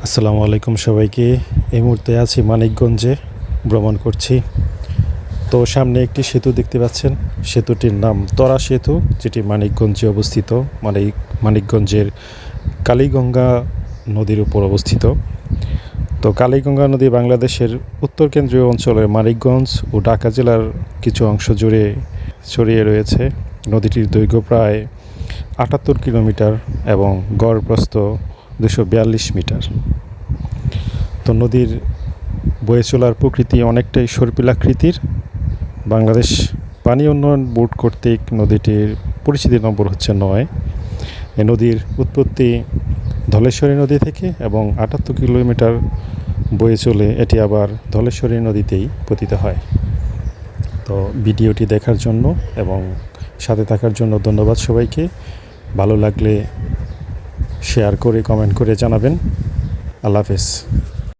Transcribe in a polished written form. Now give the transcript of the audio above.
আসসালামু আলাইকুম সবাইকে। এই মুহূর্তে আছি মানিকগঞ্জে, ভ্রমণ করছি। তো সামনে একটি সেতু দেখতে পাচ্ছেন, সেতুটির নাম তরা সেতু, যেটি মানিকগঞ্জে অবস্থিত। মানিকগঞ্জের কালীগঙ্গা নদীর উপর অবস্থিত। তো কালীগঙ্গা নদী বাংলাদেশের উত্তর কেন্দ্রীয় অঞ্চলের মানিকগঞ্জ ও ঢাকা জেলার কিছু অংশ জুড়ে ছড়িয়ে রয়েছে। নদীটির দৈর্ঘ্য প্রায় ৭৮ কিলোমিটার এবং গড় প্রস্থ ২৪২ মিটার। তো নদীর বয়ে চলার প্রকৃতি অনেকটাই সর্পিলাকৃতির। বাংলাদেশ পানি উন্নয়ন বোর্ড কর্তৃক নদীটির পরিচিতি নম্বর হচ্ছে ৯। এই নদীর উৎপত্তি ধলেশ্বরী নদী থেকে এবং ৭৮ কিলোমিটার বয়ে চলে এটি আবার ধলেশ্বরী নদীতেই পতিত হয়। তো ভিডিওটি দেখার জন্য এবং সাথে থাকার জন্য ধন্যবাদ সবাইকে। ভালো লাগলে শেয়ার করে কমেন্ট করে জানাবেন। আল্লাহ হাফেজ।